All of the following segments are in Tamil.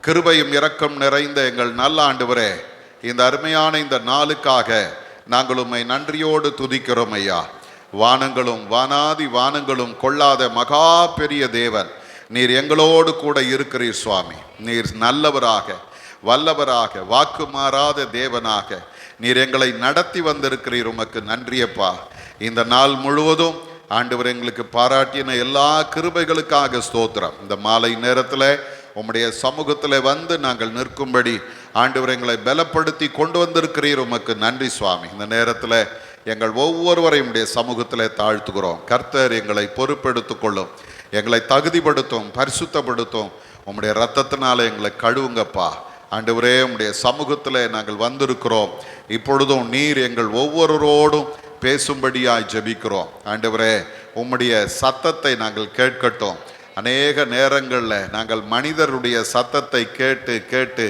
கிருபையும் இரக்கம் நிறைந்த எங்கள் நல்ல ஆண்டவரே, இந்த அருமையான இந்த நாளுக்காக நாங்கள் உம்மை நன்றியோடு துதிக்கிறோம் ஐயா. வானங்களும் வானாதி வானங்களும் கொள்ளாத மகா பெரிய தேவன் நீர் எங்களோடு கூட இருக்கிறீர் சுவாமி. நீர் நல்லவராக, வல்லவராக, வாக்கு மாறாத தேவனாக நீர் எங்களை நடத்தி வந்திருக்கிறீர். உமக்கு நன்றியப்பா. இந்த நாள் முழுவதும் ஆண்டவர் எங்களுக்கு பாராட்டின எல்லா கிருபைகளுக்காக ஸ்தோத்திரம். இந்த மாலை நேரத்தில் உம்முடைய சமூகத்தில் வந்து நாங்கள் நிற்கும்படி ஆண்டவர் எங்களை பலப்படுத்தி கொண்டு வந்திருக்கிறீர். உமக்கு நன்றி சுவாமி. இந்த நேரத்தில் எங்கள் ஒவ்வொருவரையும் உடைய சமூகத்தில் தாழ்த்துகிறோம். கர்த்தர் எங்களை பொறுப்பெடுத்து கொள்ளும், எங்களை தகுதிப்படுத்தும், பரிசுத்தப்படுத்தும். உம்முடைய இரத்தத்தினால எங்களை கழுவுங்கப்பா. ஆண்டவரே, உம்முடைய சமூகத்தில் நாங்கள் வந்திருக்கிறோம். இப்பொழுதும் நீர் எங்கள் ஒவ்வொருவரோடும் பேசும்படியாய் ஜெபிக்கிறோம். ஆண்டவரே, உம்முடைய சத்தத்தை நாங்கள் கேட்கட்டும். அநேக நேரங்களில் நாங்கள் மனிதருடைய சத்தத்தை கேட்டு கேட்டு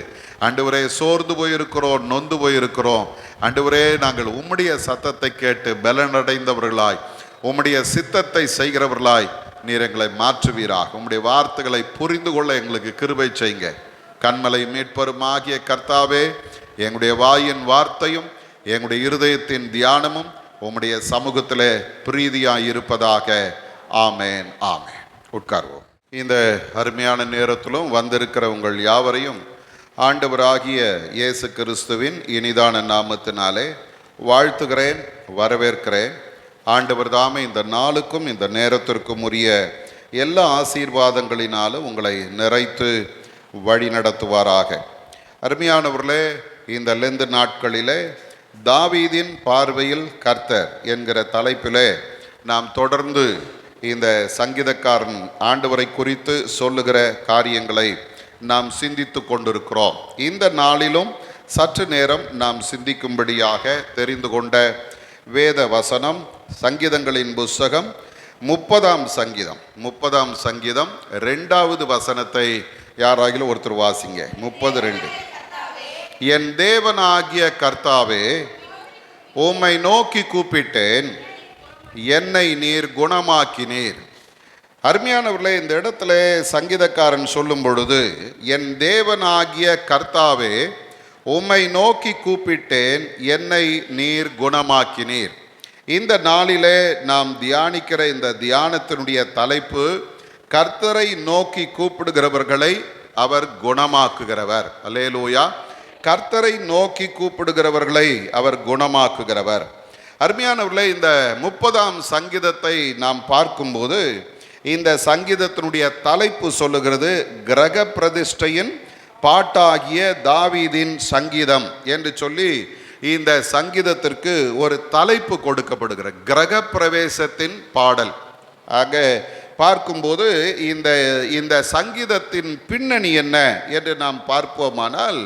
ஆண்டவரே சோர்ந்து போயிருக்கிறோம், நொந்து போயிருக்கிறோம். ஆண்டவரே, நாங்கள் உம்முடைய சத்தத்தை கேட்டு பலனடைந்தவர்களாய், உம்முடைய சித்தத்தை செய்கிறவர்களாய் நீர் எங்களை மாற்றுவீராக. உம்முடைய வார்த்தைகளை புரிந்து கொள்ள எங்களுக்கு கிருபை செய்யுங்க. கண்மலை மீட்பருமாகிய கர்த்தாவே, எங்களுடைய வாயின் வார்த்தையும் எங்களுடைய இருதயத்தின் தியானமும் உம்முடைய சமூகத்திலே பிரீதியாய் இருப்பதாக. ஆமேன், ஆமேன். உட்கார்வோம். இந்த அருமையான நேரத்திலும் வந்திருக்கிற உங்கள் யாவரையும் ஆண்டவராகிய இயேசு கிறிஸ்துவின் இனிதான நாமத்தினாலே வாழ்த்துகிறேன், வரவேற்கிறேன். ஆண்டவர் தாமே இந்த நாளுக்கும் இந்த நேரத்திற்கும் உரிய எல்லா ஆசீர்வாதங்களினாலும் உங்களை நிறைத்து வழி நடத்துவாராக. அருமையானவர்களே, இந்த லெந்து நாட்களிலே தாவீதின் பார்வையில் கர்த்தர் என்கிற தலைப்பிலே நாம் தொடர்ந்து இந்த சங்கீதக்காரன் ஆண்டவரை குறித்து சொல்லுகிற காரியங்களை நாம் சிந்தித்து கொண்டிருக்கிறோம். இந்த நாளிலும் சற்று நேரம் நாம் சிந்திக்கும்படியாக தெரிந்து கொண்ட வேத வசனம் சங்கீதங்களின் புஸ்தகம் 30ஆம் சங்கீதம் 2வது வசனத்தை யாராகிலும் ஒருத்தர் வாசிங்க. 30:2. என் தேவனாகிய கர்த்தாவே, உம்மை நோக்கி கூப்பிட்டேன், என்னை நீர் குணமாக்கினீர். அருமையானவர்களே, இந்த இடத்துல சங்கீதக்காரன் சொல்லும் பொழுது என் தேவனாகிய கர்த்தாவே, உம்மை நோக்கி கூப்பிட்டேன், என்னை நீர் குணமாக்கினீர். இந்த நாளிலே நாம் தியானிக்கிற இந்த தியானத்தினுடைய தலைப்பு, கர்த்தரை நோக்கி கூப்பிடுகிறவர்களை அவர் குணமாக்குகிறவர். அல்லேலூயா. கர்த்தரை நோக்கி கூப்பிடுகிறவர்களை அவர் குணமாக்குகிறவர். அருமையானவர்களே, இந்த 30ஆம் சங்கீதத்தை நாம் பார்க்கும்போது இந்த சங்கீதத்தினுடைய தலைப்பு சொல்லுகிறது, கிரக பிரதிஷ்டையின் பாட்டாகிய தாவீதின் சங்கீதம் என்று சொல்லி இந்த சங்கீதத்திற்கு ஒரு தலைப்பு கொடுக்கப்படுகிற கிரக பிரவேசத்தின் பாடல். ஆக பார்க்கும்போது இந்த சங்கீதத்தின் பின்னணி என்ன என்று நாம் பார்ப்போமானால்,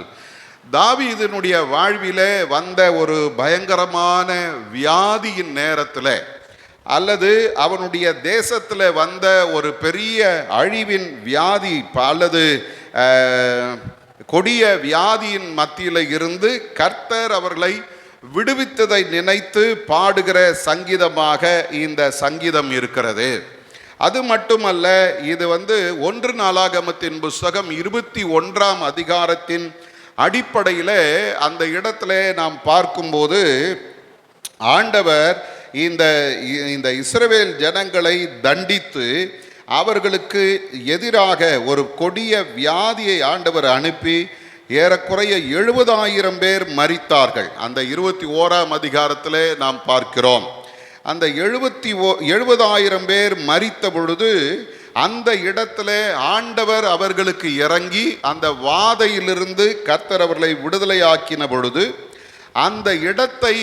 தாவீதினுடைய வாழ்விலே வந்த ஒரு பயங்கரமான வியாதியின் நேரத்தில் அல்லது அவனுடைய தேசத்தில் வந்த ஒரு பெரிய அழிவின் வியாதி அல்லது கொடிய வியாதியின் மத்தியில் இருந்து கர்த்தர் அவர்களை விடுவித்ததை நினைத்து பாடுகிற சங்கீதமாக இந்த சங்கீதம் இருக்கிறது. அது மட்டுமல்ல, இது 1 நாளாகமத்தின் புஸ்தகம் 21ஆம் அதிகாரத்தின் அடிப்படையில் அந்த இடத்துல நாம் பார்க்கும்போது ஆண்டவர் இந்த இஸ்ரவேல் ஜனங்களை தண்டித்து அவர்களுக்கு எதிராக ஒரு கொடிய வியாதியை ஆண்டவர் அனுப்பி ஏறக்குறைய 70,000 பேர் மரித்தார்கள். அந்த 21ஆம் அதிகாரத்தில் நாம் பார்க்கிறோம். அந்த 70,000 பேர் மரித்த பொழுது அந்த இடத்துல ஆண்டவர் அவர்களுக்கு இறங்கி அந்த வாதையிலிருந்து கர்த்தர் அவர்களை விடுதலையாக்கின பொழுது அந்த இடத்தை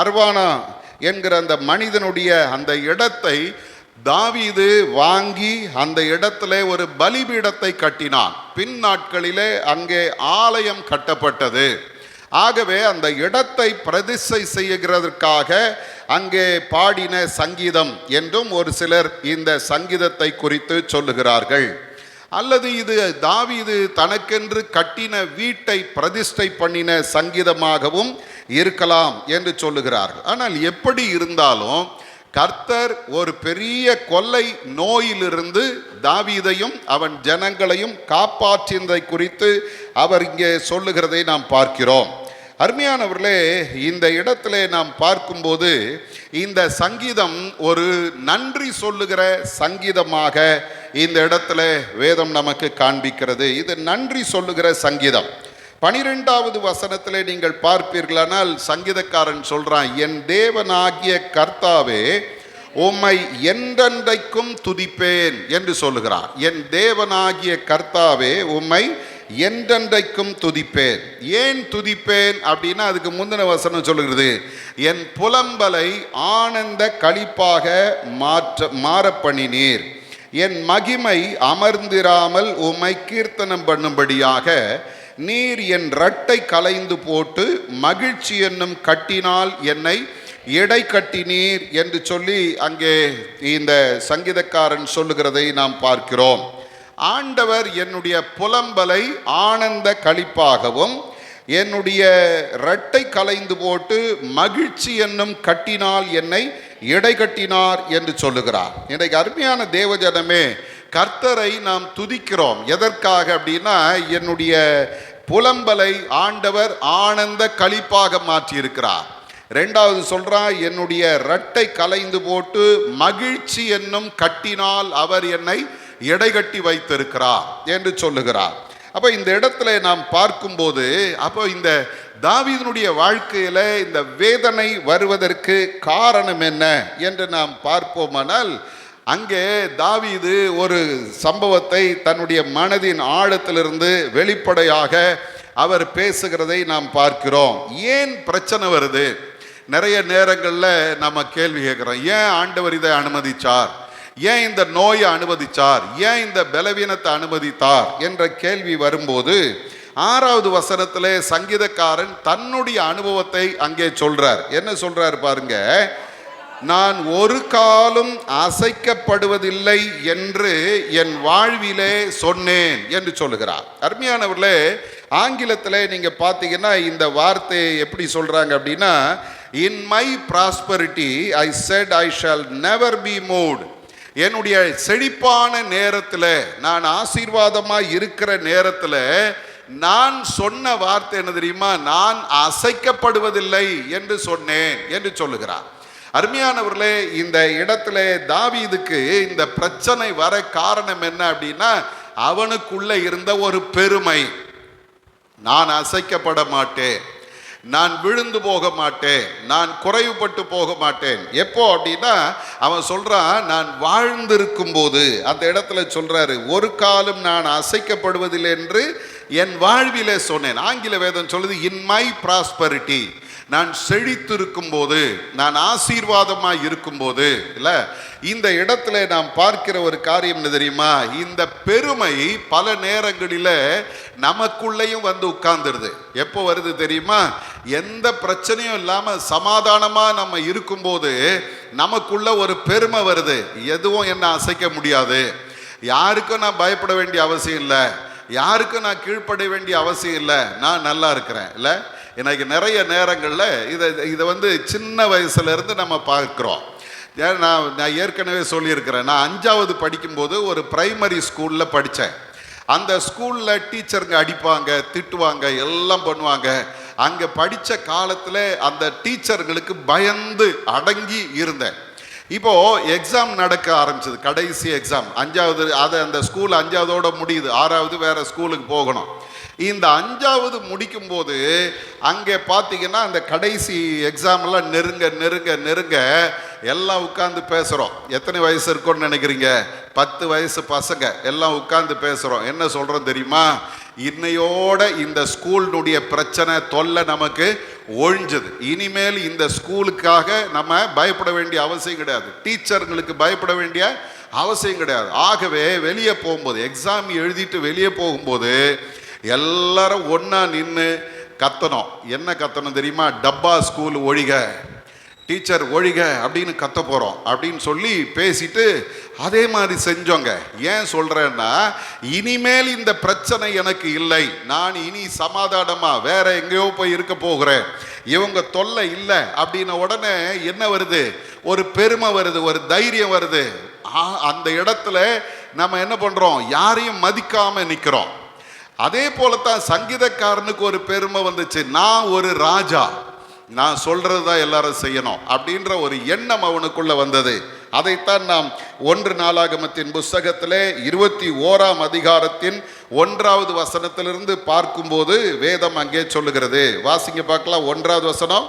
அர்வானா என்கிற அந்த மனிதனுடைய அந்த இடத்தை தாவீது வாங்கி அந்த இடத்துல ஒரு பலிபீடத்தை கட்டினான். பின் நாட்களிலே அங்கே ஆலயம் கட்டப்பட்டது. ஆகவே அந்த இடத்தை பிரதிஷ்டை செய்கிறதற்காக அங்கே பாடின சங்கீதம் என்றும் ஒரு சிலர் இந்த சங்கீதத்தை குறித்து சொல்லுகிறார்கள். அல்லது இது தாவீது தனக்கென்று கட்டின வீட்டை பிரதிஷ்டை பண்ணின சங்கீதமாகவும் இருக்கலாம் என்று சொல்லுகிறார்கள். ஆனால் எப்படி இருந்தாலும் கர்த்தர் ஒரு பெரிய கொள்ளை நோயிலிருந்து தாவீதையும் அவன் ஜனங்களையும் காப்பாற்றியதை குறித்து அவர் இங்கே சொல்லுகிறதை நாம் பார்க்கிறோம். அருமையானவர்களே, இந்த இடத்திலே நாம் பார்க்கும்போது இந்த சங்கீதம் ஒரு நன்றி சொல்லுகிற சங்கீதமாக இந்த இடத்துல வேதம் நமக்கு காண்பிக்கிறது. இது நன்றி சொல்லுகிற சங்கீதம். 12வது வசனத்திலே நீங்கள் பார்ப்பீர்களானால் சங்கீதக்காரன் சொல்றான், என் தேவனாகிய கர்த்தாவே உம்மை என்றென்றைக்கும் துதிப்பேன் என்று சொல்லுகிறான். என் தேவனாகிய கர்த்தாவே உம்மை என்றென்றைக்கும் துதிப்பேன். ஏன் துதிப்பேன் அப்படின்னா அதுக்கு முந்தின வசனம் சொல்லுகிறது, என் புலம்பலை ஆனந்த களிப்பாக மாற பண்ணினீர், என் மகிமை அமர்ந்திராமல் உம்மை கீர்த்தனம் பண்ணும்படியாக நீர் என் ரட்டை களைந்து போட்டு மகிழ்ச்சி என்னும் கட்டினால் என்னை எடை கட்டினீர் என்று சொல்லி அங்கே இந்த சங்கீதக்காரன் சொல்லுகிறதை நாம் பார்க்கிறோம். ஆண்டவர் என்னுடைய புலம்பலை ஆனந்த களிப்பாகவும் என்னுடைய இரட்டை களைந்து போட்டு மகிழ்ச்சி என்னும் கட்டினால் என்னை எடை கட்டினார் என்று சொல்லுகிறார். இன்றைக்கு அருமையான தேவஜனமே, கர்த்தரை நாம் துதிக்கிறோம். எதற்காக அப்படின்னா, என்னுடைய புலம்பலை ஆண்டவர் ஆனந்த களிப்பாக மாற்றியிருக்கிறார். ரெண்டாவது சொல்றா, என்னுடைய இரட்டை களைந்து போட்டு மகிழ்ச்சி என்னும் கட்டினால் அவர் என்னை எடைகட்டி வைத்திருக்கிறார் என்று சொல்லுகிறார். அப்போ இந்த இடத்துல நாம் பார்க்கும்போது, அப்போ இந்த தாவீதினுடைய வாழ்க்கையில இந்த வேதனை வருவதற்கு காரணம் என்ன என்று நாம் பார்ப்போமானால், அங்கே தாவீது ஒரு சம்பவத்தை தன்னுடைய மனதின் ஆழத்திலிருந்து வெளிப்படையாக அவர் பேசுகிறதை நாம் பார்க்கிறோம். ஏன் பிரச்சனை வருது? நிறைய நேரங்களில் நம்ம கேள்வி கேட்குறோம், ஏன் ஆண்டவர் இதை அனுமதிச்சார், ஏன் இந்த நோயை அனுமதிச்சார், ஏன் இந்த பலவீனத்தை அனுமதித்தார் என்ற கேள்வி வரும்போது 6வது வசனத்திலே சங்கீதக்காரன் தன்னுடைய அனுபவத்தை அங்கே சொல்றார். என்ன சொல்றார் பாருங்க, நான் ஒரு காலும் அசைக்கப்படுவதில்லை என்று என் வாழ்விலே சொன்னேன் என்று சொல்லுகிறார். அருமையானவர்களே, ஆங்கிலத்தில் நீங்க பார்த்தீங்கன்னா இந்த வார்த்தையை எப்படி சொல்றாங்க அப்படின்னா, in my prosperity I set I shall never be moved. என்னுடைய செழிப்பான நேரத்தில், நான் ஆசீர்வாதமாக இருக்கிற நேரத்தில் நான் சொன்ன வார்த்தை என்ன தெரியுமா, நான் அசைக்கப்படுவதில்லை என்று சொன்னேன் என்று சொல்லுகிறார். அருமையானவர்களே, இந்த இடத்துல தாவீதுக்கு இந்த பிரச்சனை வர காரணம் என்ன அப்படின்னா, அவனுக்குள்ள இருந்த ஒரு பெருமை. நான் அசைக்கப்பட மாட்டேன், நான் விழுந்து போக மாட்டேன், நான் குறைவுபட்டு போக மாட்டேன். எப்போ அப்படின்னா, அவன் சொல்றான், நான் வாழ்ந்திருக்கும் போது, அந்த இடத்துல சொல்றாரு, ஒரு காலம் நான் அசைக்கப்படுவதில்லை என்று என் வாழ்விலே சொன்னேன். ஆங்கில வேதம் சொல்லுது, இன் மை ப்ராஸ்பரிட்டி, நான் செழித்திருக்கும் போது, நான் ஆசீர்வாதமாக இருக்கும்போது. இல்லை, இந்த இடத்துல நாம் பார்க்கிற ஒரு காரியம் என்ன தெரியுமா, இந்த பெருமை பல நேரங்களில் நமக்குள்ளேயும் வந்து உட்கார்ந்துருது. எப்போ வருது தெரியுமா, எந்த பிரச்சனையும் இல்லாமல் சமாதானமாக நம்ம இருக்கும்போது நமக்குள்ள ஒரு பெருமை வருது. எதுவும் என்ன அசைக்க முடியாது, யாருக்கும் நான் பயப்பட வேண்டிய அவசியம் இல்லை, யாருக்கும் நான் கீழ்ப்பட வேண்டிய அவசியம் இல்லை, நான் நல்லா இருக்கிறேன். இல்லை, எனக்கு நிறைய நேரங்களில் இதை சின்ன வயசுலேருந்து நம்ம பார்க்குறோம். நான் ஏற்கனவே சொல்லியிருக்கிறேன், நான் 5வது படிக்கும்போது ஒரு பிரைமரி ஸ்கூலில் படித்தேன். அந்த ஸ்கூலில் டீச்சருங்க அடிப்பாங்க, திட்டுவாங்க, எல்லாம் பண்ணுவாங்க. அங்கே படித்த காலத்தில் அந்த டீச்சர்களுக்கு பயந்து அடங்கி இருந்தேன். இப்போது எக்ஸாம் நடக்க ஆரம்பிச்சது, கடைசி எக்ஸாம் 5வது. அதை அந்த ஸ்கூல் 5வதோட முடியுது, 6வது வேறு ஸ்கூலுக்கு போகணும். இந்த 5வது முடிக்கும் போது அங்கே பார்த்தீங்கன்னா அந்த கடைசி எக்ஸாம்லாம் நெருங்க நெருங்க நெருங்க எல்லாம் உட்கார்ந்து பேசுகிறோம். எத்தனை வயசு இருக்கும்னு நினைக்கிறீங்க? 10 வயசு பசங்க எல்லாம் உட்கார்ந்து பேசுகிறோம். என்ன சொல்கிறோம் தெரியுமா, இன்னையோட இந்த ஸ்கூலினுடைய பிரச்சனை தொல்லை நமக்கு ஒழிஞ்சது. இனிமேல் இந்த ஸ்கூலுக்காக நம்ம பயப்பட வேண்டிய அவசியம் கிடையாது, டீச்சர்களுக்கு பயப்பட வேண்டிய அவசியம் கிடையாது. ஆகவே வெளியே போகும்போது, எக்ஸாம் எழுதிட்டு வெளியே போகும்போது எல்லாரும் ஒன்றா நின்று கத்தணும். என்ன கத்தணும் தெரியுமா, டப்பா ஸ்கூல் ஒழிக, டீச்சர் ஒழிக அப்படின்னு கத்த போகிறோம் அப்படின்னு சொல்லி பேசிட்டு அதே மாதிரி செஞ்சோங்க. ஏன் சொல்றேன்னா, இனிமேல் இந்த பிரச்சனை எனக்கு இல்லை, நான் இனி சமாதானமா வேற எங்கேயோ போய் இருக்க போகிறேன், இவங்க தொல்லை இல்லை அப்படின்ன உடனே என்ன வருது? ஒரு பெருமை வருது, ஒரு தைரியம் வருது. அந்த இடத்துல நம்ம என்ன பண்றோம்? யாரையும் மதிக்காம நிக்கிறோம். அதே போலத்தான் சங்கீதக்காரனுக்கு ஒரு பெருமை வந்துச்சு, நான் ஒரு ராஜா, நான் சொல்றதுதான் எல்லாரும் செய்யணும் அப்படின்ற ஒரு எண்ணம் அவனுக்குள்ள வந்தது. அதைத்தான் நாம் 1 நாளாகமத்தின் புஸ்தகத்திலே 21ஆம் அதிகாரத்தின் 1வது வசனத்திலிருந்து பார்க்கும்போது வேதம் அங்கே சொல்லுகிறது. வாசிங்க பார்க்கலாம். 1வது வசனம்.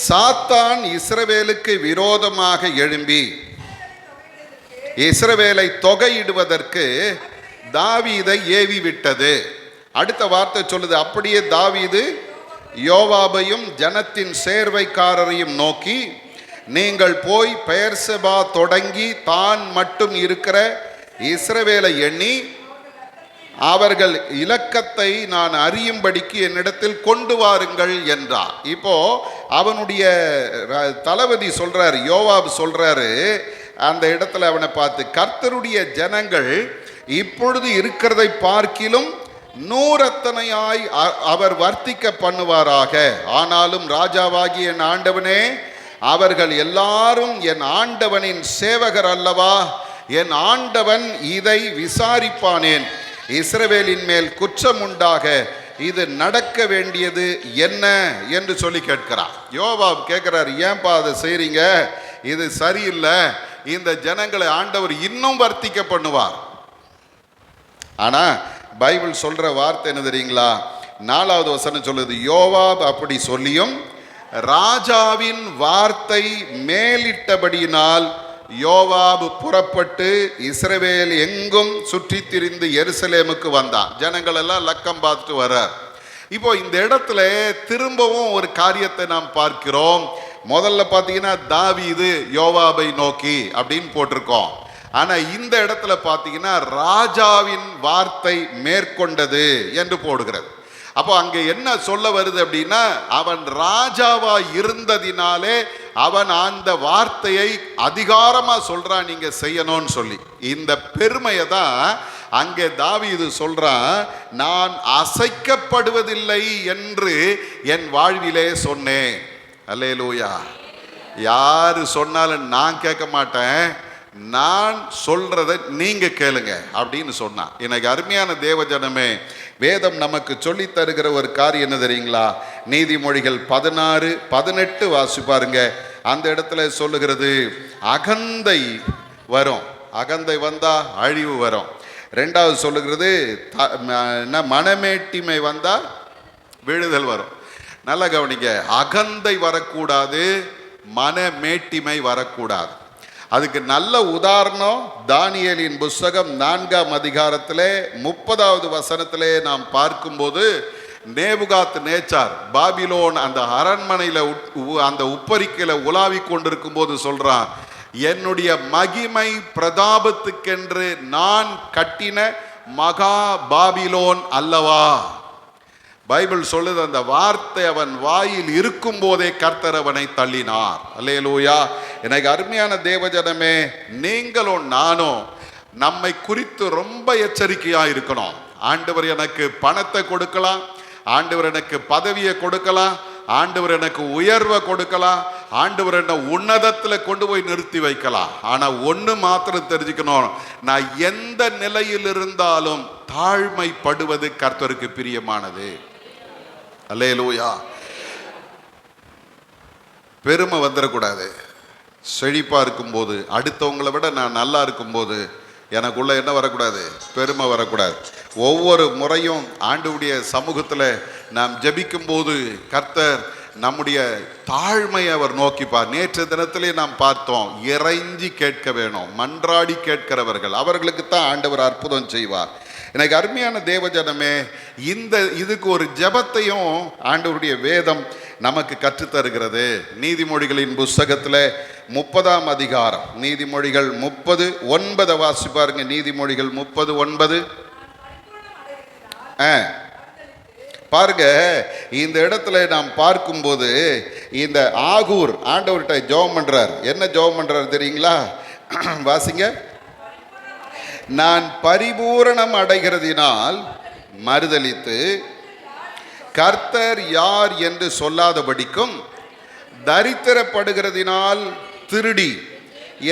சாத்தான் இஸ்ரவேலுக்கு விரோதமாக எழும்பி இஸ்ரவேலை தொகையிடுவதற்கு தாவீதை ஏவி விட்டது. அடுத்த வார்த்தை சொல்லுது, அப்படியே தாவீது யோவாபையும் ஜனத்தின் சேர்வைக்காரரையும் நோக்கி, நீங்கள் போய் பெயர்செபா தொடங்கி தான் மட்டும் இருக்கிற இஸ்ரவேலை எண்ணி அவர்கள் இலக்கத்தை நான் அறியும்படிக்கு என்னிடத்தில் கொண்டு வாருங்கள் என்றார். இப்போ அவனுடைய தளபதி சொல்றாரு, யோவாப் சொல்றாரு அந்த இடத்துல அவனை பார்த்து, கர்த்தருடைய ஜனங்கள் இப்பொழுது இருக்கிறதை பார்க்கிலும் 100 அவர் வர்த்திக்க பண்ணுவாராக. ஆனாலும் ராஜாவாகிய என் ஆண்டவனே, அவர்கள் எல்லாரும் என் ஆண்டவனின் சேவகர் அல்லவா? என் ஆண்டவன் இதை விசாரிப்பானேன்? இஸ்ரவேலின் மேல் குற்றம் உண்டாக இது நடக்க வேண்டியது என்ன என்று சொல்லி கேட்கிறார். யோவாப் கேட்கிறார், ஏன்பா அதை செய்றீங்க? இது சரியில்லை, இந்த ஜனங்களை ஆண்டவர் இன்னும் வர்த்திக்க பண்ணுவார். ஆனா பைபிள் சொல்ற வார்த்தை என்ன தெரியுங்களா? 4வது வசனம் சொல்லுது, யோவாப் அப்படி சொல்லியும் ராஜாவின் வார்த்தை மேலிட்டபடியினால் யோவாப் புறப்பட்டு இஸ்ரவேல் எங்கும் சுற்றி திரிந்து எருசலேமுக்கு வந்தான். ஜனங்கள் எல்லாம் லக்கம் பார்த்துட்டு வர. இப்போ இந்த இடத்துல திரும்பவும் ஒரு காரியத்தை நாம் பார்க்கிறோம். முதல்ல பார்த்தீங்கன்னா தாவீது யோவாபை நோக்கி அப்படின்னு போட்டிருக்கோம். ஆனா இந்த இடத்துல பார்த்தீங்கன்னா ராஜாவின் வார்த்தை மேற்கொண்டது என்று போடுகிறது. அப்போ அங்கே என்ன சொல்ல வருது அப்படின்னா, அவன் ராஜாவா இருந்ததினாலே அவன் அந்த வார்த்தையை அதிகாரமா சொல்றான், நீங்க செய்யணும்னு சொல்லி. இந்த பெருமையை தான் அங்கே தாவீது சொல்றான், நான் அசைக்கப்படுவதில்லை என்று என் வாழ்விலே சொன்னேன். அல்லேலூயா. யாரு சொன்னாலும் நான் கேட்க மாட்டேன், நான் சொல்றதை நீங்க கேளுங்க அப்படின்னு சொன்னான். எனக்கு அருமையான தேவஜனமே, வேதம் நமக்கு சொல்லி தருகிற ஒரு காரியம் என்ன தெரியுங்களா? நீதிமொழிகள் 16:18 வாசி பாருங்க. அந்த இடத்துல சொல்லுகிறது, அகந்தை வரும், அகந்தை வந்தா அழிவு வரும். 2வது சொல்லுகிறது, மனமேட்டிமை வந்தா விழுதல் வரும். நல்லா கவனிங்க, அகந்தை வரக்கூடாது, மனமேட்டிமை வரக்கூடாது. அதுக்கு நல்ல உதாரணம் தானியேலின் புஸ்தகம் 4ஆம் அதிகாரத்திலே 30வது வசனத்திலே நாம் பார்க்கும்போது, நேபுகாத் நேச்சார் பாபிலோன் அந்த அரண்மனையில் அந்த உப்பரிக்கையில் உலாவி கொண்டிருக்கும் போது சொல்றான், என்னுடைய மகிமை பிரதாபத்துக்கென்று நான் கட்டின மகா பாபிலோன் அல்லவா? பைபிள் சொல்லுது, அந்த வார்த்தை அவன் வாயில் இருக்கும் போதே கர்த்தர் அவனை தள்ளினார். அல்லேலூயா. எனக்கு அருமையான தேவஜனமே, நீங்களும் நானும் நம்மை குறித்து ரொம்ப எச்சரிக்கையா இருக்கணும். ஆண்டவர் எனக்கு பணத்தை கொடுக்கலாம், ஆண்டவர் எனக்கு பதவியை கொடுக்கலாம், ஆண்டவர் எனக்கு உயர்வை கொடுக்கலாம், ஆண்டவர் என்ன உன்னதத்தில் கொண்டு போய் நிறுத்தி வைக்கலாம். ஆனா ஒண்ணு மாத்திரம் தெரிஞ்சுக்கணும், நான் எந்த நிலையில் இருந்தாலும் தாழ்மைப்படுவது கர்த்தருக்கு பிரியமானது. அல்லேலூயா. பெருமை வந்துடக்கூடாது. செழிப்பா இருக்கும்போது, அடுத்தவங்களை விட நான் நல்லா இருக்கும்போது எனக்குள்ள என்ன வரக்கூடாது? பெருமை வரக்கூடாது. ஒவ்வொரு முறையும் ஆண்டவருடைய சமூகத்தில் நாம் ஜெபிக்கும் போது கர்த்தர் நம்முடைய தாழ்மையை அவர் நோக்கிப்பார். நேற்று தினத்திலே நாம் பார்த்தோம், இறைஞ்சி கேட்க வேணும், மன்றாடி கேட்கிறவர்கள் அவர்களுக்கு தான் ஆண்டவர் அற்புதம் செய்வார். எனக்கு அருமையான தேவஜனமே, இதுக்கு ஒரு ஜெபத்தையும் ஆண்டவருடைய வேதம் நமக்கு கற்றுத்தருகிறது. நீதிமொழிகளின் புஸ்தகத்தில் 30ஆம் அதிகாரம், நீதிமொழிகள் 30:9 வாசி பாருங்க. நீதிமொழிகள் 30:9 பாருங்க. இந்த இடத்துல நாம் பார்க்கும்போது இந்த ஆகூர் ஆண்டவர்கிட்ட ஜெபம் பண்றார். என்ன ஜெபம் பண்றார் தெரியுங்களா? வாசிங்க. நான் பரிபூரணம் அடைகிறதினால் மறுதலித்து கர்த்தர் யார் என்று சொல்லாதபடிக்கும், தரித்திரப்படுகிறதினால் திருடி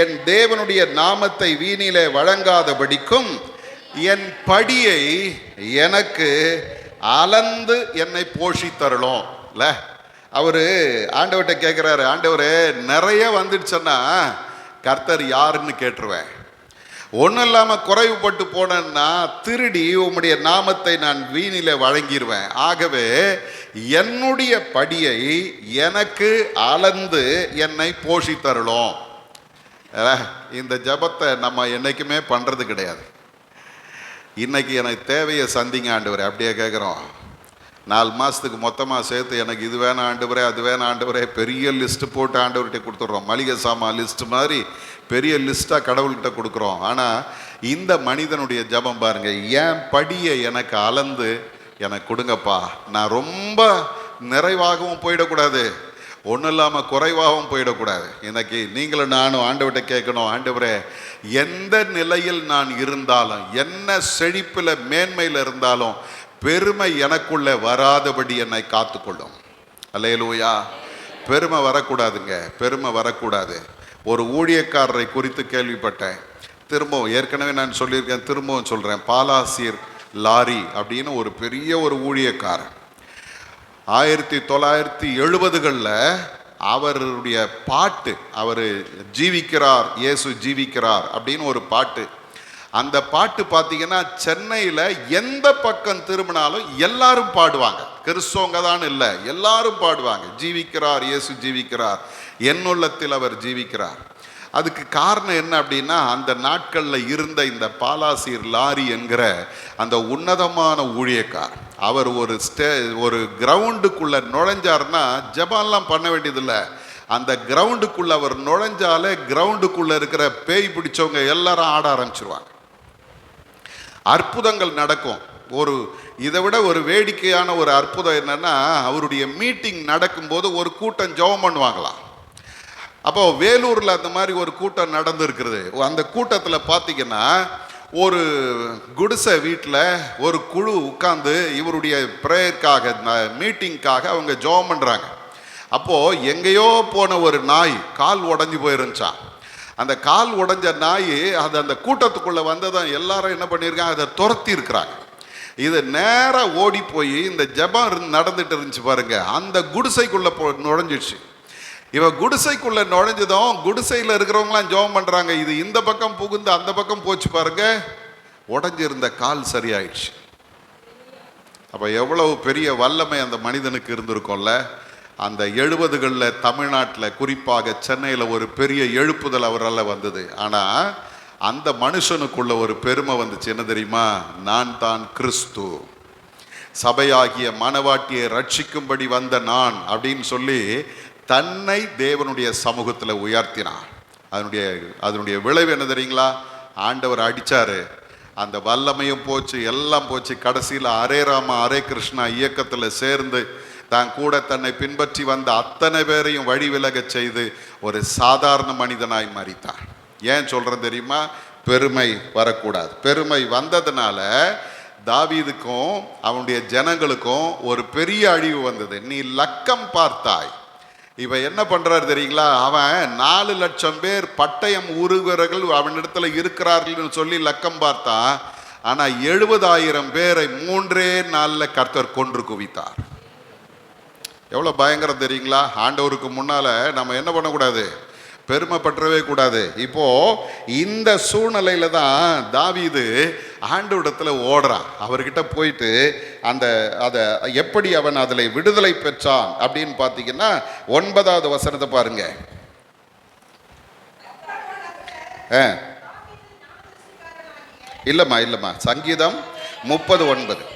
என் தேவனுடைய நாமத்தை வீணிலே வழங்காதபடிக்கும், என் படியை எனக்கு அளந்து என்னை போஷித்தருளும். இல்லை, அவரு ஆண்டவர்கிட்ட கேட்குறாரு, ஆண்டவரே நிறைய வந்துடுச்சுன்னா கர்த்தர் யாருன்னு கேட்டுருவேன். ஒன்றும் இல்லாமல் குறைவுபட்டு போனேன்னா திருடி உம்முடைய நாமத்தை நான் வீணில வழங்கிடுவேன். ஆகவே என்னுடைய படியை எனக்கு அளந்து என்னை போஷித்தருளும். இந்த ஜபத்தை நம்ம என்னைக்குமே பண்ணுறது கிடையாது. இன்னைக்கு எனக்கு தேவையை சந்திங்க ஆண்டவரே அப்படியே கேட்குறோம். 4 மாதத்துக்கு மொத்தமாக சேர்த்து எனக்கு இது வேணாம் ஆண்டவரே, அது வேணாம் ஆண்டவரே, பெரிய லிஸ்ட்டு போட்டு ஆண்டவர்கிட்ட கொடுத்துட்றோம். மளிகை சாமான் லிஸ்ட்டு மாதிரி பெரிய லிஸ்ட்டாக கடவுள்கிட்ட கொடுக்குறோம். ஆனால் இந்த மனிதனுடைய ஜபம் பாருங்க, என் படியை எனக்கு அளந்து எனக்கு கொடுங்கப்பா. நான் ரொம்ப நிறைவாகவும் போயிடக்கூடாது, ஒன்றும் இல்லாமல் குறைவாகவும் போயிடக்கூடாது. இன்னைக்கு நீங்களும் நானும் ஆண்டவர்கிட்ட கேட்கணும், ஆண்டவரே எந்த நிலையில் நான் இருந்தாலும், என்ன செழிப்பில் மேன்மையில் இருந்தாலும் பெருமை எனக்குள்ளே வராதபடி என்னை காத்துக்கொள்ளும். அல்லேலூயா. பெருமை வரக்கூடாதுங்க, பெருமை வரக்கூடாது. ஒரு ஊழியக்காரரை குறித்து கேள்விப்பட்டேன். திரும்பவும் ஏற்கனவே நான் சொல்லியிருக்கேன், திரும்பவும் சொல்கிறேன். பாலாசீர் லாரி அப்படின்னு ஒரு பெரிய ஒரு ஊழியக்காரன் 1970களில் அவருடைய பாட்டு, அவர் ஜீவிக்கிறார், இயேசு ஜீவிக்கிறார் அப்படின்னு ஒரு பாட்டு. அந்த பாட்டு பார்த்தீங்கன்னா சென்னையில் எந்த பக்கம் திரும்பினாலும் எல்லாரும் பாடுவாங்க. கிறிஸ்தவங்க தான் இல்லை, எல்லாரும் பாடுவாங்க. ஜீவிக்கிறார், இயேசு ஜீவிக்கிறார், என்னுள்ளத்தில் அவர் ஜீவிக்கிறார். அதுக்கு காரணம் என்ன அப்படின்னா, அந்த நாட்களில் இருந்த இந்த பாலாசீர் லாரி என்கிற அந்த உன்னதமான ஊழியக்கார், அவர் ஒரு கிரவுண்டுக்குள்ளே நுழைஞ்சார்னா ஜெபம்லாம் பண்ண வேண்டியதில்லை. அந்த கிரவுண்டுக்குள்ளே அவர் நுழைஞ்சாலே கிரவுண்டுக்குள்ளே இருக்கிற பேய் பிடிச்சவங்க எல்லாரும் ஆட ஆரம்பிச்சிருவாங்க. அற்புதங்கள் நடக்கும். இதை விட ஒரு வேடிக்கையான ஒரு அற்புதம் என்னன்னா, அவருடைய மீட்டிங் நடக்கும்போது ஒரு கூட்டம் ஜெபம் பண்ணுவாங்களாம். அப்போ வேலூரில் அந்த மாதிரி ஒரு கூட்டம் நடந்துருக்கிறது. அந்த கூட்டத்தில் பார்த்தீங்கன்னா ஒரு குடிசை வீட்டில் ஒரு குழு உட்கார்ந்து இவருடைய ப்ரேயருக்காக, மீட்டிங்காக அவங்க ஜெபம் பண்ணுறாங்க. அப்போது எங்கேயோ போன ஒரு நாய் கால் உடஞ்சி போயிருந்துச்சான். அந்த கால் உடஞ்ச நாய் அது அந்த கூட்டத்துக்குள்ளே வந்ததான் எல்லாரும் என்ன பண்ணியிருக்காங்க, அதை துரத்தி இருக்கிறாங்க. இது நேராக ஓடி போய் இந்த ஜெபம் நடந்துட்டு இருந்துச்சு பாருங்க, அந்த குடிசைக்குள்ளே நுழைஞ்சிடுச்சு. இவன் குடிசைக்குள்ளே நுழைஞ்சதும் குடிசையில் இருக்கிறவங்களாம் ஜெபம் பண்ணுறாங்க. இது இந்த பக்கம் புகுந்து அந்த பக்கம் போச்சு பாருங்க, உடஞ்சிருந்த கால் சரியாயிடுச்சு. அப்போ எவ்வளவு பெரிய வல்லமை அந்த மனிதனுக்கு இருந்திருக்கும்ல. அந்த 70களில் தமிழ்நாட்டில் குறிப்பாக சென்னையில் ஒரு பெரிய எழுப்புதல் அவரால் வந்தது. ஆனால் அந்த மனுஷனுக்குள்ள ஒரு பெருமை வந்துச்சு. என்ன தெரியுமா? நான் தான் கிறிஸ்து, சபையாகிய மனவாட்டியை ரட்சிக்கும்படி வந்த நான் அப்படின்னு சொல்லி தன்னை தேவனுடைய சமூகத்தில் உயர்த்தினான். அதனுடைய விளைவு என்ன தெரியுங்களா? ஆண்டவர் அடித்தார், அந்த வல்லமையும் போச்சு, எல்லாம் போச்சு. கடைசியில் அரே ராமா அரே கிருஷ்ணா இயக்கத்தில் சேர்ந்து தான் கூட தன்னை பின்பற்றி வந்த அத்தனை பேரையும் வழி விலக செய்து ஒரு சாதாரண மனிதனாய் மரித்தான். ஏன் சொல்கிறேன் தெரியுமா? பெருமை வரக்கூடாது. பெருமை வந்ததுனால தாவீதுக்கும் அவனுடைய ஜனங்களுக்கும் ஒரு பெரிய அழிவு வந்தது. நீ லக்கம் பார்த்தாய். இவன் என்ன பண்ணுறாரு தெரியுங்களா? அவன் 4 லட்சம் பேர் பட்டயம் உருவர்கள் அவனிடத்துல இருக்கிறார்கள்னு சொல்லி லக்கம் பார்த்தான். ஆனால் 70,000 பேரை 3 நாளில் கர்த்தர் கொன்று குவித்தார். எவ்வளோ பயங்கரம் தெரியுங்களா? ஆண்டவருக்கு முன்னால் நம்ம என்ன பண்ணக்கூடாது? பெருமைப்பற்றவே கூடாது. இப்போது இந்த சூழ்நிலையில் தான் தாவீது ஆண்டவரிடத்தில் ஓடுறான். அவர்கிட்ட போயிட்டு அதை எப்படி அவன் அதில் விடுதலை பெற்றான் அப்படின்னு பார்த்தீங்கன்னா 9வது வசனத்தை பாருங்க. இல்லைம்மா சங்கீதம் 30:9.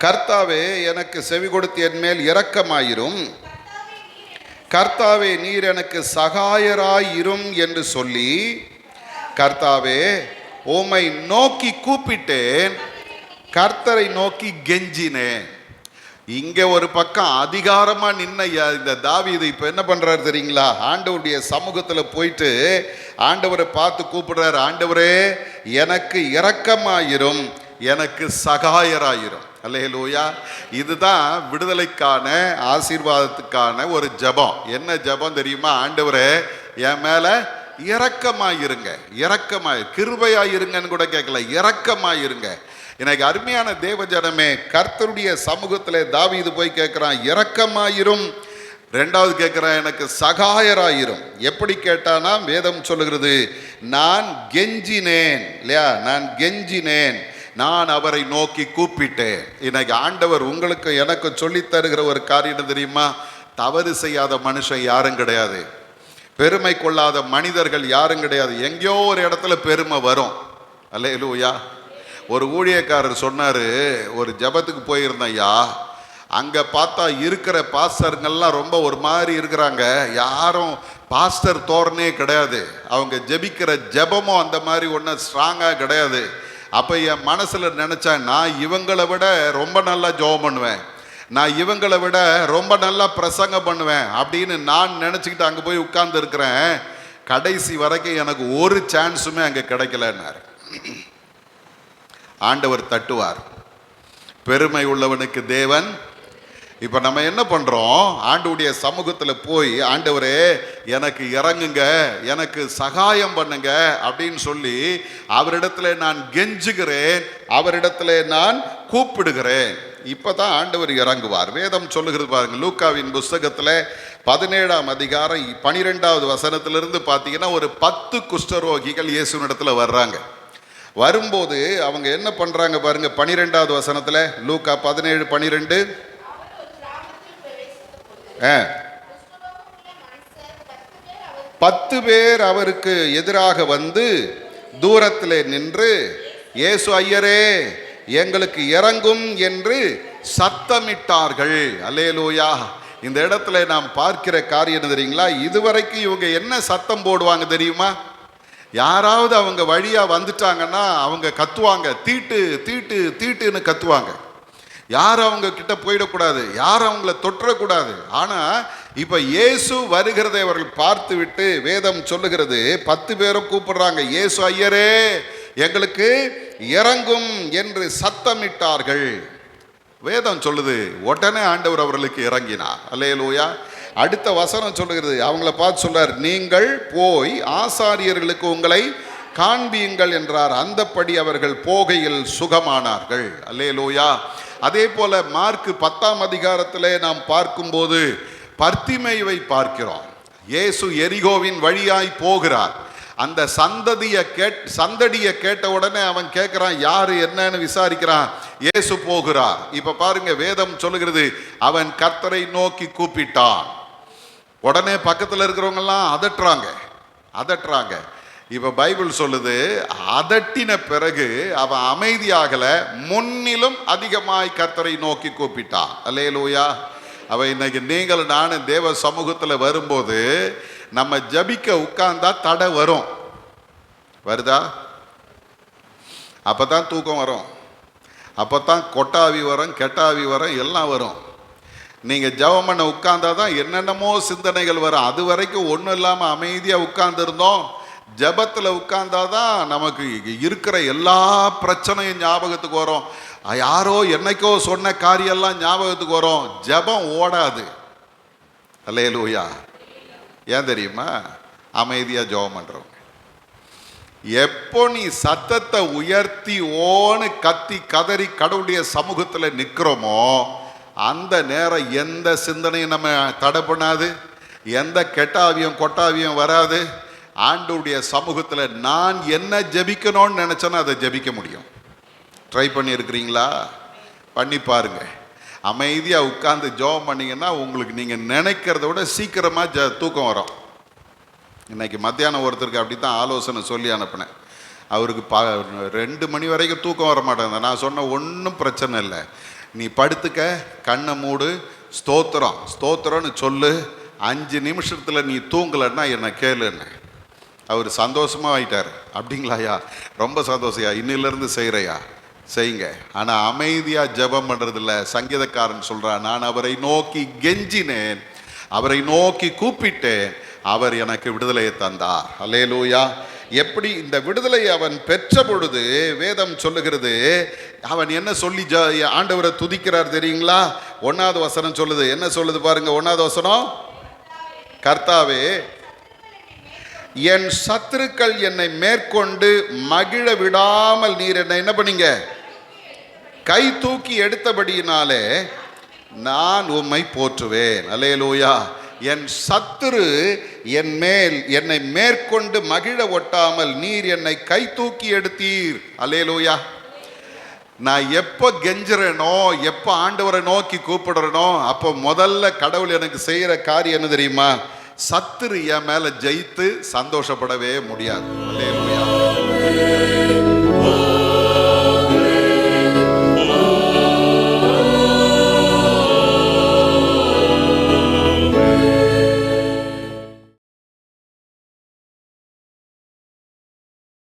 கர்த்தாவே எனக்கு செவி கொடுத்து என் மேல் இரக்கமாயிரும், கர்த்தாவே நீர் எனக்கு சகாயராயிரும் என்று சொல்லி, கர்த்தாவே உம்மை நோக்கி கூப்பிட்டேன், கர்த்தரை நோக்கி கெஞ்சினேன். இங்க ஒரு பக்கம் அதிகாரமா நின்ன இந்த தாவீது இப்ப என்ன பண்றாரு தெரியுங்களா? ஆண்டவருடைய சமூகத்துல போயிட்டு ஆண்டவரை பார்த்து கூப்பிடுறாரு, ஆண்டவரே எனக்கு இரக்கமாயிரும், எனக்கு சகாயராயிரும். அல்லேலூயா. இதுதான் விடுதலைக்கான ஆசீர்வாதத்துக்கான ஒரு ஜெபம். என்ன ஜெபம் தெரியுமா? ஆண்டவரே என் மேல இரக்கமாயிருங்க, கிருபையாயிருங்கன்னு கூட கேட்கல, இரக்கமாயிருங்க. எனக்கு அருமையான தேவ ஜனமே, கர்த்தருடைய சமூகத்திலே தாவீது போய் கேட்கிறான், இரக்கமாயிரும். ரெண்டாவது கேட்கிறான், எனக்கு சகாயராயிரும். எப்படி கேட்டானா, வேதம் சொல்லுகிறது, நான் கெஞ்சினேன் இல்லையா, நான் கெஞ்சினேன், நான் அவரை நோக்கி கூப்பிட்டேன். இன்னைக்கு ஆண்டவர் உங்களுக்கு எனக்கு சொல்லி தருகிற ஒரு காரியம் தெரியுமா? தவறு செய்யாத மனுஷன் யாரும் கிடையாது, பெருமை கொள்ளாத மனிதர்கள் யாரும் கிடையாது. எங்கேயோ ஒரு இடத்துல பெருமை வரும். அல்லேலூயா. ஒரு ஊழியக்காரர் சொன்னாரு, ஒரு ஜபத்துக்கு போயிருந்தேன் ஐயா, அங்க பார்த்தா இருக்கிற பாஸ்டருங்கெல்லாம் ரொம்ப ஒரு மாதிரி இருக்கிறாங்க, யாரும் பாஸ்டர் தோரணே கிடையாது, அவங்க ஜெபிக்கிற ஜெபமும் அந்த மாதிரி ஒன்றும் ஸ்ட்ராங்காக கிடையாது. அப்போ என் மனசுல நினைச்சேன், நான் இவங்களை விட ரொம்ப நல்லா ஜெபம் பண்ணுவேன், நான் இவங்களை விட ரொம்ப நல்லா பிரசங்கம் பண்ணுவேன் அப்படின்னு நான் நினச்சிக்கிட்டு அங்கே போய் உட்கார்ந்து இருக்கிறேன். கடைசி வரைக்கும் எனக்கு ஒரு சான்ஸுமே அங்கே கிடைக்கலன்னாரு. ஆண்டவர் தட்டுவார், பெருமை உள்ளவனுக்கு தேவன். இப்போ நம்ம என்ன பண்ணுறோம்? ஆண்டவருடைய சமூகத்தில் போய், ஆண்டவரே எனக்கு இறங்குங்க, எனக்கு சகாயம் பண்ணுங்க அப்படின்னு சொல்லி அவரிடத்துல நான் கெஞ்சுகிறேன், அவரிடத்துல நான் கூப்பிடுகிறேன். இப்பதான் ஆண்டவர் இறங்குவார். வேதம் சொல்லுகிறது பாருங்க, லூக்காவின் புஸ்தகத்துல 17ஆம் அதிகாரம் 12வது வசனத்திலிருந்து பார்த்தீங்கன்னா, ஒரு 10 குஷ்டரோகிகள் இயேசுவினிடத்துல வர்றாங்க. வரும்போது அவங்க என்ன பண்றாங்க பாருங்க, 12வது வசனத்துல, லூக்கா 17:12, 10 பேர் அவருக்கு எதிராக வந்து தூரத்திலே நின்று, இயேசு ஐயரே எங்களுக்கு இறங்கும் என்று சத்தமிட்டார்கள். அல்லேலூயா. இந்த இடத்துல நாம் பார்க்கிற காரியம் என்ன தெரியுங்களா? இதுவரைக்கும் இவங்க என்ன சத்தம் போடுவாங்க தெரியுமா? யாராவது அவங்க வழியா வந்துட்டாங்கன்னா அவங்க கத்துவாங்க, தீட்டு தீட்டு தீட்டுன்னு கத்துவாங்க. யாரும் அவங்க கிட்ட போயிடக்கூடாது, யாரும் அவங்கள தொற்றக்கூடாது. ஆனா இப்ப இயேசு வருகிறதை அவர்கள் பார்த்து விட்டு, வேதம் சொல்லுகிறது, 10 பேரும் கூப்பிடுறாங்க, இயேசு ஐயரே எங்களுக்கு இறங்கும் என்று சத்தமிட்டார்கள். வேதம் சொல்லுது, உடனே ஆண்டவர் அவர்களுக்கு இறங்கினார். அல்லேலூயா. அடுத்த வசனம் சொல்லுகிறது, அவங்கள பார்த்து சொல்றார், நீங்கள் போய் ஆசாரியர்களுக்கு உங்களை காண்பியுங்கள் என்றார். அந்தப்படி அவர்கள் போகையில் சுகமானார்கள். அல்லேலூயா. அதே போல மார்க் 10ஆம் அதிகாரத்திலே நாம் பார்க்கும்போது பர்த்திமேயுவை பார்க்கிறோம். இயேசு எரிகோவின் வழியாய் போகிறார். அந்த சந்தடியை கேட்ட உடனே அவன் கேட்கிறான், யாரு என்னன்னு விசாரிக்கிறான். இயேசு போகிறார். இப்ப பாருங்க, வேதம் சொல்லுகிறது, அவன் கர்த்தரை நோக்கி கூப்பிட்டான். உடனே பக்கத்தில் இருக்கிறவங்க எல்லாம் அதட்டுறாங்க. இப்ப பைபிள் சொல்லுது, அதட்டின பிறகு அவன் அமைதியாகல, முன்னிலும் அதிகமாய் கர்த்தரை நோக்கி கூப்பிட்டான். அல்லேலூயா. அவ இன்னைக்கு நீங்கள் நானும் தேவ சமூகத்தில் வரும்போது நம்ம ஜபிக்க உட்கார்ந்தா தடை வருதா? அப்பதான் தூக்கம் வரும், அப்பதான் கொட்டாவி வரும், கெட்டாவி வரும், எல்லாம் வரும். நீங்க ஜெபம் பண்ண உட்கார்ந்தாதான் என்னென்னமோ சிந்தனைகள் வரும். அது வரைக்கும் ஒன்றும் இல்லாமல் அமைதியா உட்கார்ந்து இருந்தோம். ஜபத்துல உட்கார்ந்தாதான் நமக்கு இருக்கிற எல்லா பிரச்சனையும் ஞாபகத்துக்கு வரும். யாரோ என்னைக்கோ சொன்ன காரியெல்லாம் ஞாபகத்துக்கு வரும். ஜபம் ஓடாது. அல்லேலூயா. ஏன் தெரியுமா? அமைதியா ஜெபம் பண்றோம். எப்போ நீ சத்தத்தை உயர்த்தி ஓன்னு கத்தி கதறி கடவுளுடைய சமூகத்துல நிக்கிறோமோ, அந்த நேரம் எந்த சிந்தனையும் நம்ம தடை பண்ணாது, எந்த கெட்டாவியம் கொட்டாவியம் வராது. ஆண்டவருடைய சமூகத்துல நான் என்ன ஜெபிக்கணும்னு நினைச்சேன்னா அதை ஜெபிக்க முடியும். ட்ரை பண்ணி இருக்கிறீங்களா? பண்ணி பாருங்க. அமைதியா உட்கார்ந்து ஜெபம் பண்ணீங்கன்னா உங்களுக்கு நீங்க நினைக்கிறத விட சீக்கிரமா தூக்கம் வரும். இன்னைக்கு மத்தியானம் ஒருத்தருக்கு அப்படித்தான் ஆலோசனை சொல்லி அனுப்பினேன். அவருக்கு 2 மணி வரைக்கும் தூக்கம் வர மாட்டேங்குது. நான் சொன்ன ஒன்றும் பிரச்சனை இல்லை, நீ படுத்துக்க, கண்ணை மூடு, ஸ்தோத்திரம்னு சொல்லு, 5 நிமிஷத்துல நீ தூங்கலைன்னா என்ன கேளுன்னு. அவர் சந்தோஷமா ஆயிட்டார். அப்படிங்களாயா? ரொம்ப சந்தோஷயா, இன்னிலிருந்து செய்கிறையா, செய்யுங்க. ஆனால் அமைதியாக ஜெபம் பண்ணுறதில்ல. சங்கீதக்காரன் சொல்கிறான், நான் அவரை நோக்கி கெஞ்சினேன், அவரை நோக்கி கூப்பிட்டேன், அவர் எனக்கு விடுதலையை தந்தார். அல்லேலூயா. எப்படி இந்த விடுதலை அவன் பெற்ற பொழுது வேதம் சொல்லுகிறது, அவன் என்ன சொல்லி ஆண்டவரை துதிக்கிறார் தெரியுங்களா? 1வது வசனம் சொல்லுது. என்ன சொல்லுது பாருங்க, 1வது வசனம், கர்த்தாவே என் சத்துருக்கள் என்னை மேற்கொண்டு மகிழ விடாமல் நீர் என்ன பண்ணீங்க? கை தூக்கி எடுத்தபடியினாலே நான் உம்மை போற்றுவேன். அல்லேலூயா. என் சத்துரு என் மேல் என்னை மேற்கொண்டு மகிழ ஒட்டாமல் நீர் என்னை கை தூக்கி எடுத்தீர். அல்லேலூயா. நான் எப்போ கெஞ்சுறேனோ, எப்போ ஆண்டவரை நோக்கி கூப்பிடுறேனோ, அப்போ முதல்ல கடவுள் எனக்கு செய்கிற காரியம் என்ன தெரியுமா? சத்துரு என் மேல ஜெயித்து சந்தோஷப்படவே முடியாது. அல்லேலூயா.